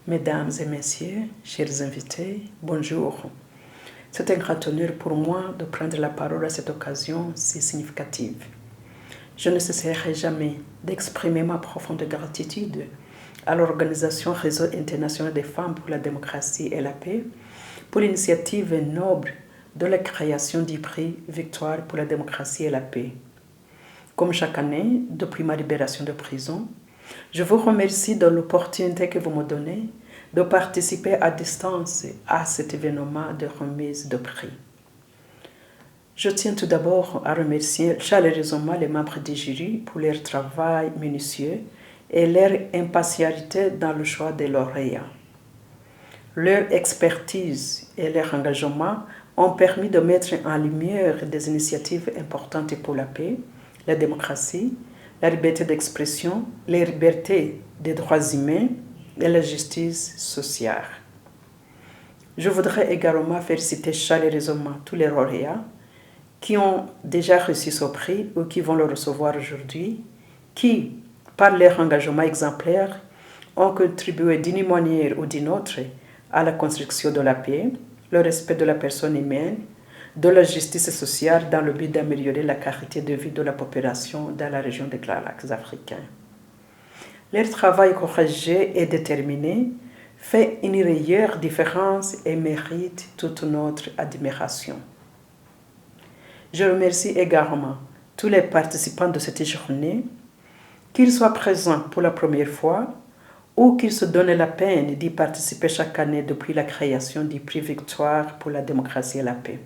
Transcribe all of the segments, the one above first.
Mesdames et messieurs, chers invités, bonjour. C'est un grand honneur pour moi de prendre la parole à cette occasion si significative. Je ne cesserai jamais d'exprimer ma profonde gratitude à l'organisation Réseau international des femmes pour la démocratie et la paix pour l'initiative noble de la création du prix Victoire pour la démocratie et la paix. Comme chaque année, depuis ma libération de prison, je vous remercie de l'opportunité que vous me donnez de participer à distance à cet événement de remise de prix. Je tiens tout d'abord à remercier chaleureusement les membres du jury pour leur travail minutieux et leur impartialité dans le choix des lauréats. Leur expertise et leur engagement ont permis de mettre en lumière des initiatives importantes pour la paix, la démocratie, la liberté d'expression, les libertés des droits humains et la justice sociale. Je voudrais également féliciter chaleureusement tous les lauréats qui ont déjà reçu ce prix ou qui vont le recevoir aujourd'hui, qui, par leur engagement exemplaire, ont contribué d'une manière ou d'une autre à la construction de la paix, le respect de la personne humaine, de la justice sociale dans le but d'améliorer la qualité de vie de la population dans la région des Grands Lacs africains. Leur travail courageux et déterminé fait une réelle différence et mérite toute notre admiration. Je remercie également tous les participants de cette journée, qu'ils soient présents pour la première fois ou qu'ils se donnent la peine d'y participer chaque année depuis la création du prix Victoire pour la démocratie et la paix.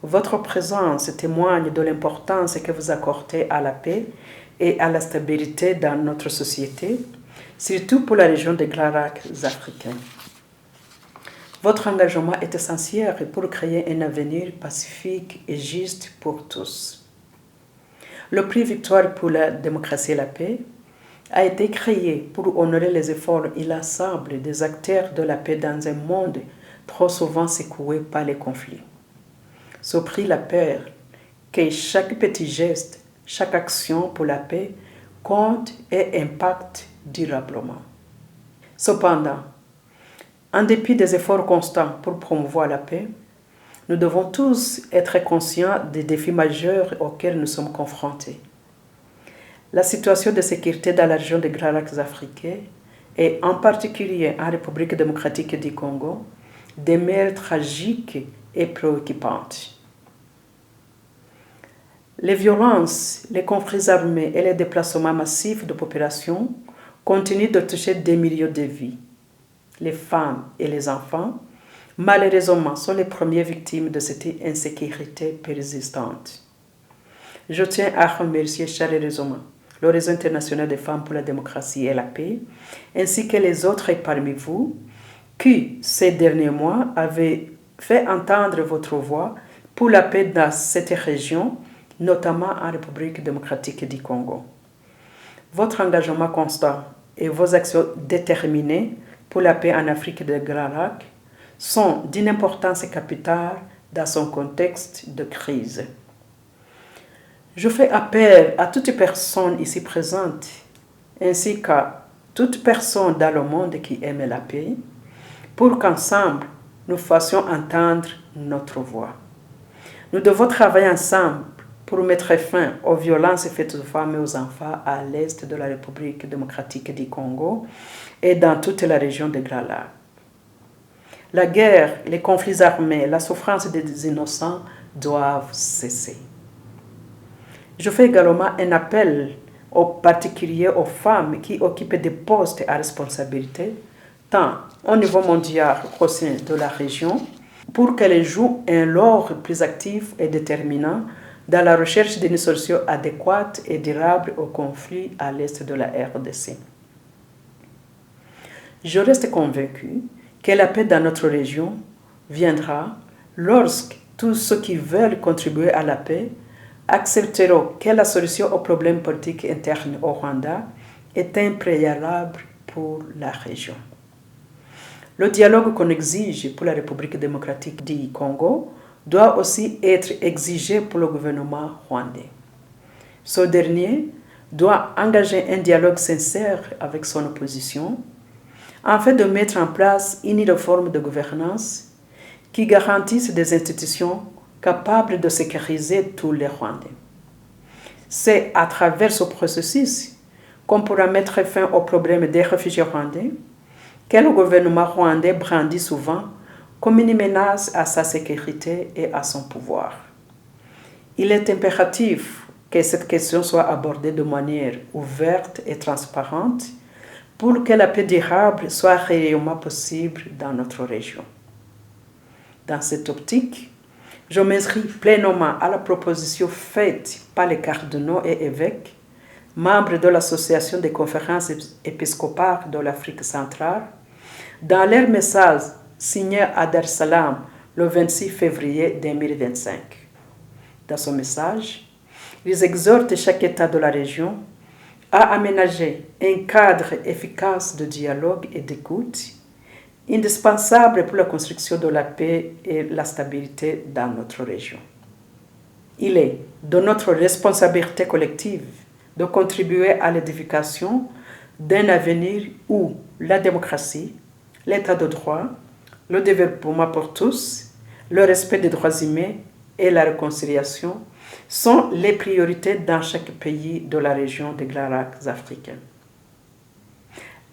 Votre présence témoigne de l'importance que vous accordez à la paix et à la stabilité dans notre société, surtout pour la région des Grands Lacs africains. Votre engagement est essentiel pour créer un avenir pacifique et juste pour tous. Le prix Victoire pour la démocratie et la paix a été créé pour honorer les efforts inlassables des acteurs de la paix dans un monde trop souvent secoué par les conflits. Ce prix l'appelle que chaque petit geste, chaque action pour la paix compte et impacte durablement. Cependant, en dépit des efforts constants pour promouvoir la paix, nous devons tous être conscients des défis majeurs auxquels nous sommes confrontés. La situation de sécurité dans la région des Grands Lacs africains et en particulier en République démocratique du Congo demeure tragique et préoccupante. Les violences, les conflits armés et les déplacements massifs de population continuent de toucher des millions de vies. Les femmes et les enfants, malheureusement, sont les premières victimes de cette insécurité persistante. Je tiens à remercier chaleureusement le Réseau international des femmes pour la démocratie et la paix, ainsi que les autres parmi vous qui, ces derniers mois, avaient fait entendre votre voix pour la paix dans cette région, notamment en République démocratique du Congo. Votre engagement constant et vos actions déterminées pour la paix en Afrique des Grands Lacs sont d'une importance capitale dans son contexte de crise. Je fais appel à toute personne ici présente, ainsi qu'à toute personne dans le monde qui aime la paix, pour qu'ensemble, nous fassions entendre notre voix. Nous devons travailler ensemble pour mettre fin aux violences faites aux femmes et aux enfants à l'est de la République démocratique du Congo et dans toute la région des Grands Lacs. La guerre, les conflits armés, la souffrance des innocents doivent cesser. Je fais également un appel aux particuliers aux femmes qui occupent des postes à responsabilité, tant au niveau mondial qu'au sein de la région, pour qu'elles jouent un rôle plus actif et déterminant dans la recherche d'une solution adéquate et durable au conflit à l'est de la RDC. Je reste convaincu que la paix dans notre région viendra lorsque tous ceux qui veulent contribuer à la paix accepteront que la solution aux problèmes politiques internes au Rwanda est un préalable pour la région. Le dialogue qu'on exige pour la République démocratique du Congo doit aussi être exigé pour le gouvernement rwandais. Ce dernier doit engager un dialogue sincère avec son opposition afin de mettre en place une nouvelle forme de gouvernance qui garantisse des institutions capables de sécuriser tous les Rwandais. C'est à travers ce processus qu'on pourra mettre fin au problème des réfugiés rwandais, que le gouvernement rwandais brandit souvent comme une menace à sa sécurité et à son pouvoir. Il est impératif que cette question soit abordée de manière ouverte et transparente pour que la paix durable soit réellement possible dans notre région. Dans cette optique, je m'inscris pleinement à la proposition faite par les cardinaux et évêques, membres de l'Association des conférences épiscopales de l'Afrique centrale, dans leur message signé à Dar es Salaam le 26 février 2025. Dans ce message, ils exhortent chaque État de la région à aménager un cadre efficace de dialogue et d'écoute, indispensable pour la construction de la paix et la stabilité dans notre région. Il est de notre responsabilité collective de contribuer à l'édification d'un avenir où la démocratie, l'état de droit, le développement pour tous, le respect des droits humains et la réconciliation sont les priorités dans chaque pays de la région des Grands Lacs africains.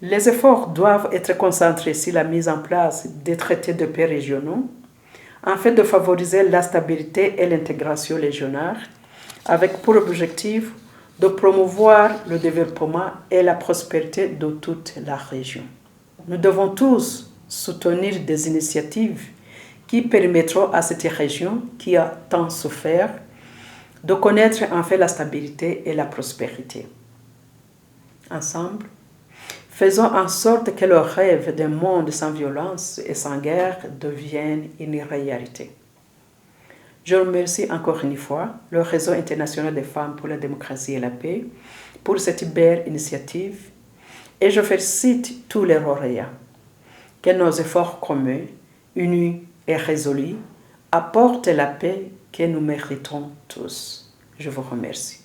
Les efforts doivent être concentrés sur la mise en place des traités de paix régionaux afin de favoriser la stabilité et l'intégration régionale avec pour objectif de promouvoir le développement et la prospérité de toute la région. Nous devons tous soutenir des initiatives qui permettront à cette région qui a tant souffert de connaître enfin la stabilité et la prospérité. Ensemble, faisons en sorte que le rêve d'un monde sans violence et sans guerre devienne une réalité. Je remercie encore une fois le Réseau international des femmes pour la démocratie et la paix pour cette belle initiative et je félicite tous les lauréats. Que nos efforts communs, unis et résolus, apportent la paix que nous méritons tous. Je vous remercie.